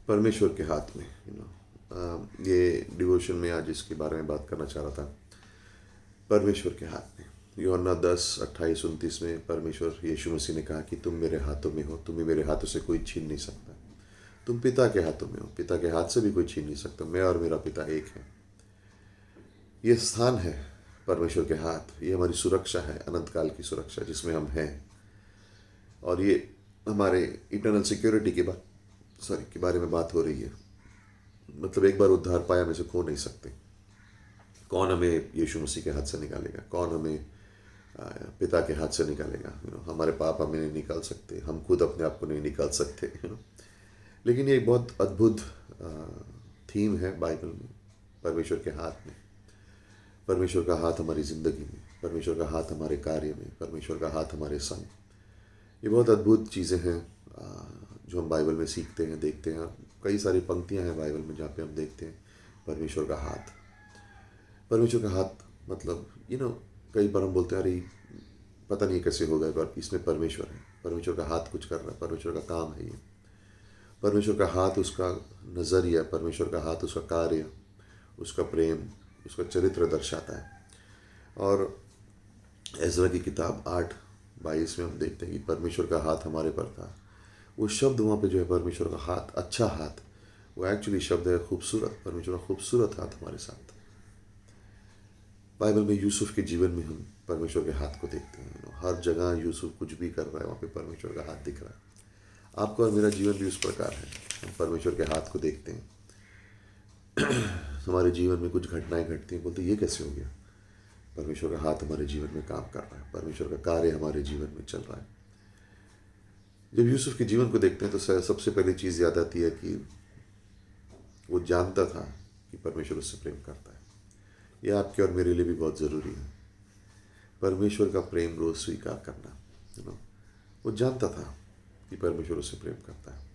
परमेश्वर के हाथ में ये डिवोशन में आज इसके बारे में बात करना चाह रहा था। परमेश्वर के हाथ में यूहन्ना 10:28-29 में परमेश्वर यीशु मसीह ने कहा कि तुम मेरे हाथों में हो, तुम्हें मेरे हाथों से कोई छीन नहीं सकता। तुम पिता के हाथों में हो, पिता के हाथ से भी कोई छीन नहीं सकता। मैं और मेरा पिता एक है। ये स्थान है परमेश्वर के हाथ। ये हमारी सुरक्षा है, अनंत काल की सुरक्षा जिसमें हम हैं। और ये हमारे इटर्नल सिक्योरिटी के बारे में बात हो रही है। मतलब एक बार उद्धार पाया में से खो नहीं सकते। कौन हमें यीशु मसीह के हाथ से निकालेगा? कौन हमें पिता के हाथ से निकालेगा? हमारे पाप हमें नहीं निकाल सकते, हम खुद अपने आप को नहीं निकाल सकते। लेकिन ये एक बहुत अद्भुत थीम है बाइबल में, परमेश्वर के हाथ में। परमेश्वर का हाथ हमारी ज़िंदगी में, परमेश्वर का हाथ हमारे कार्य में, परमेश्वर का हाथ हमारे संग। ये बहुत अद्भुत चीज़ें हैं जो हम बाइबल में सीखते हैं, देखते हैं। कई सारी पंक्तियां हैं बाइबल में जहाँ पे हम देखते हैं परमेश्वर का हाथ। परमेश्वर का हाथ मतलब कई बार हम बोलते हैं अरे पता नहीं कैसे होगा, पर इसमें परमेश्वर है, परमेश्वर का हाथ कुछ कर रहा है, परमेश्वर का काम है ये। परमेश्वर का हाथ उसका नज़रिया, परमेश्वर का हाथ उसका कार्य, उसका प्रेम, उसका चरित्र दर्शाता है। और एज़रा की किताब 8:22 में हम देखते हैं कि परमेश्वर का हाथ हमारे पर था। वो शब्द वहाँ पे जो है परमेश्वर का हाथ, अच्छा हाथ, वो एक्चुअली शब्द है खूबसूरत। परमेश्वर का खूबसूरत हाथ हमारे साथ। बाइबल में यूसुफ के जीवन में हम परमेश्वर के हाथ को देखते हैं। हर जगह यूसुफ कुछ भी कर रहा है वहाँ पे परमेश्वर का हाथ दिख रहा है। आपका और मेरा जीवन भी उस प्रकार है। हम परमेश्वर के हाथ को देखते हैं। हमारे जीवन में कुछ घटनाएं घटती हैं, बोलते ये कैसे हो गया? परमेश्वर का हाथ हमारे जीवन में काम कर रहा है, परमेश्वर का कार्य हमारे जीवन में चल रहा है। जब यूसुफ के जीवन को देखते हैं तो सबसे पहली चीज़ याद आती है कि वो जानता था कि परमेश्वर उससे प्रेम करता है। यह आपके और मेरे लिए भी बहुत ज़रूरी है, परमेश्वर का प्रेम रोज़ स्वीकार करना। वो जानता था कि परमेश्वर उससे प्रेम करता है।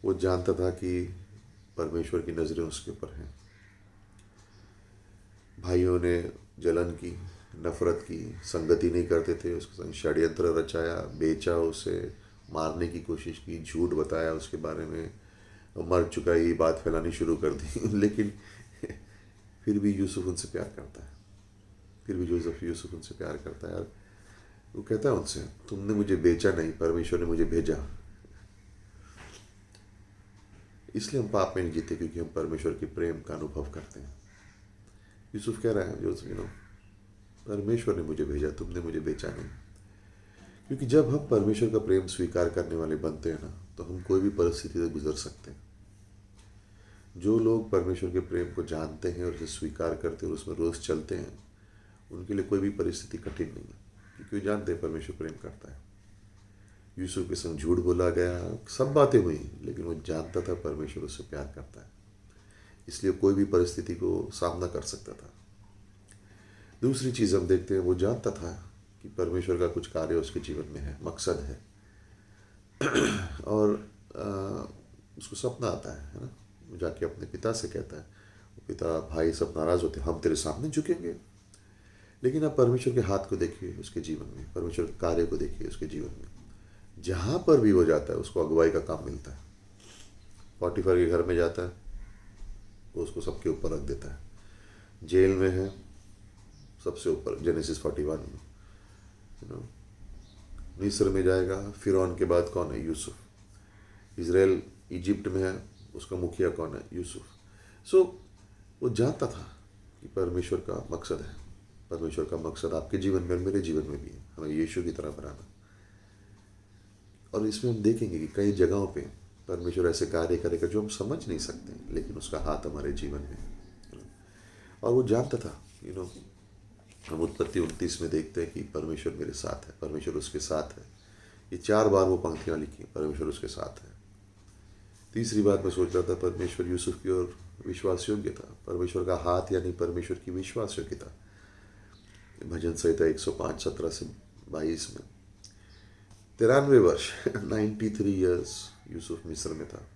वो जानता था कि परमेश्वर की नज़रें उसके ऊपर हैं। भाइयों ने जलन की, नफरत की, संगति नहीं करते थे, उसके संग षड्यंत्र रचाया, बेचा, उसे मारने की कोशिश की, झूठ बताया उसके बारे में, मर चुका ये बात फैलानी शुरू कर दी। लेकिन फिर भी यूसुफ उनसे प्यार करता है। फिर भी यूसुफ उनसे प्यार करता है। और वो कहता है उनसे, तुमने मुझे बेचा नहीं, परमेश्वर ने मुझे भेजा। इसलिए हम पाप में नहीं जीते, क्योंकि हम परमेश्वर के प्रेम का अनुभव करते हैं। यूसुफ कह रहा है परमेश्वर ने मुझे भेजा, तुमने मुझे बेचा नहीं। क्योंकि जब हम परमेश्वर का प्रेम स्वीकार करने वाले बनते हैं ना, तो हम कोई भी परिस्थिति से गुजर सकते हैं। जो लोग परमेश्वर के प्रेम को जानते हैं और उसे स्वीकार करते हैं और उसमें रोज़ चलते हैं, उनके लिए कोई भी परिस्थिति कठिन नहीं है, क्योंकि वो जानते हैं परमेश्वर प्रेम करता है। यूसुफ के संग झूठ बोला गया, सब बातें हुई, लेकिन वो जानता था परमेश्वर उससे प्यार करता है, इसलिए कोई भी परिस्थिति को सामना कर सकता था। दूसरी चीज़ हम देखते हैं, वो जानता था कि परमेश्वर का कुछ कार्य उसके जीवन में है, मकसद है। और उसको सपना आता है ना, वो जाके अपने पिता से कहता है। पिता भाई सब नाराज़ होते हैं, हम तेरे सामने झुकेंगे। लेकिन आप परमेश्वर के हाथ को देखिए उसके जीवन में, परमेश्वर के कार्य को देखिए उसके जीवन में। जहाँ पर भी वो जाता है उसको अगुवाई का काम मिलता है। पॉटीफर के घर में जाता है, वो उसको सबके ऊपर रख देता है। जेल में है, सबसे ऊपर, जेनेसिस 41 में। मिस्र में जाएगा, फिरौन के बाद कौन है? यूसुफ। इज़राइल इजिप्ट में है, उसका मुखिया कौन है? यूसुफ। वो जानता था कि परमेश्वर का मकसद है। परमेश्वर का मकसद आपके जीवन में और मेरे जीवन में भी है, हमें यीशु की तरह बनाना। और इसमें हम देखेंगे कि कई जगहों पे परमेश्वर ऐसे कार्य करेगा जो हम समझ नहीं सकते, लेकिन उसका हाथ हमारे जीवन में है। और वो जानता था। हम उत्पत्ति 29 में देखते हैं कि परमेश्वर मेरे साथ है, परमेश्वर उसके साथ है। ये 4 बार वो पंक्तियाँ लिखी, परमेश्वर उसके साथ है। तीसरी बात मैं सोच रहा था, परमेश्वर यूसुफ की ओर विश्वास योग्य था। परमेश्वर का हाथ यानी परमेश्वर की विश्वास योग्यता। भजन संहिता 105 17-22 में 93 वर्ष 93 ईयर्स यूसुफ मिस्र में था,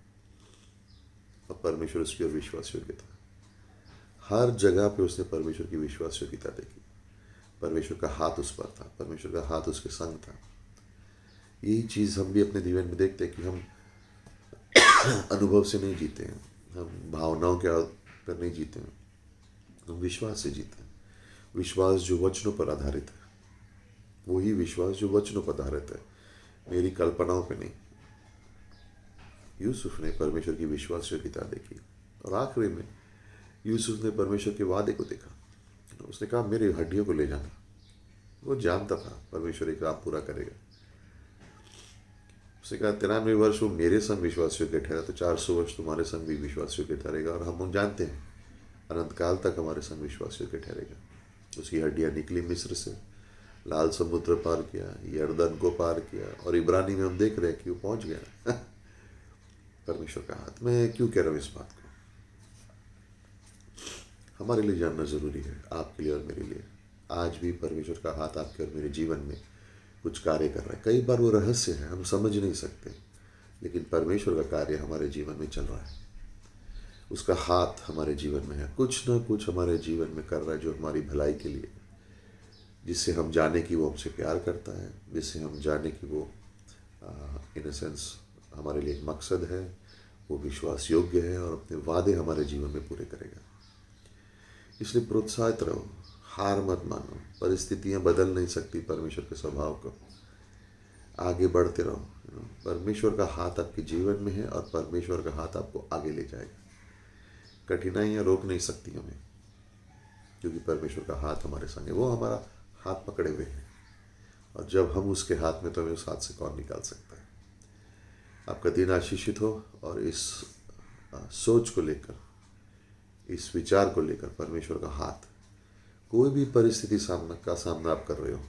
और परमेश्वर उसकी ओर विश्वास योग्य था। हर जगह पे उसने परमेश्वर की विश्वास योग्यता देखी। परमेश्वर का हाथ उस पर था, परमेश्वर का हाथ उसके संग था। यही चीज़ हम भी अपने जीवन में देखते हैं कि हम अनुभव से नहीं जीते हैं, हम भावनाओं के आधार पर नहीं जीते हैं, हम विश्वास से जीते हैं। विश्वास जो वचनों पर आधारित है, वही विश्वास जो वचनों पर आधारित है, मेरी कल्पनाओं पे नहीं। यूसुफ ने परमेश्वर की विश्वासयोग्यता देखी और आखिरी में यूसुफ ने परमेश्वर के वादे को देखा। उसने कहा मेरी हड्डियों को ले जाना। वो जानता था परमेश्वर एक काम पूरा करेगा। उसने कहा 93 वर्ष वो मेरे संग विश्वासयोग्य ठहरा तो 400 वर्ष तुम्हारे संग भी विश्वासयोग्य ठहरेगा। और हम जानते हैं अनंत काल तक हमारे संग विश्वासयोग्य ठहरेगा। उसकी हड्डियाँ निकली मिस्र से, लाल समुद्र पार किया, यर्दन को पार किया, और इब्रानी में हम देख रहे हैं कि वो पहुंच गया परमेश्वर का हाथ। मैं क्यों कह रहा हूँ इस बात को? हमारे लिए जानना जरूरी है, आपके लिए और मेरे लिए। आज भी परमेश्वर का हाथ आपके और मेरे जीवन में कुछ कार्य कर रहा है। कई बार वो रहस्य है, हम समझ नहीं सकते, लेकिन परमेश्वर का कार्य हमारे जीवन में चल रहा है। उसका हाथ हमारे जीवन में है, कुछ ना कुछ हमारे जीवन में कर रहा है जो हमारी भलाई के लिए, जिससे हम जाने कि वो हमसे प्यार करता है, जिससे हम जाने कि वो इन अ सेंस हमारे लिए एक मकसद है, वो विश्वास योग्य है और अपने वादे हमारे जीवन में पूरे करेगा। इसलिए प्रोत्साहित रहो, हार मत मानो। परिस्थितियां बदल नहीं सकती परमेश्वर के स्वभाव को। आगे बढ़ते रहो। परमेश्वर का हाथ आपके जीवन में है और परमेश्वर का हाथ आपको आगे ले जाएगा। कठिनाइयां रोक नहीं सकती हमें, क्योंकि परमेश्वर का हाथ हमारे संग है। वो हमारा हाथ पकड़े हुए है, और जब हम उसके हाथ में तो हमें उस हाथ से कौन निकाल सकता है। आपका दिन आशीषित हो, और इस सोच को लेकर, इस विचार को लेकर, परमेश्वर का हाथ, कोई भी परिस्थिति का सामना आप कर रहे हो,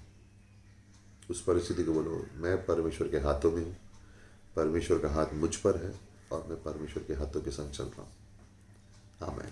उस परिस्थिति को बोलो मैं परमेश्वर के हाथों में हूँ, परमेश्वर का हाथ मुझ पर है और मैं परमेश्वर के हाथों के संग चल रहा हूँ। आमीन।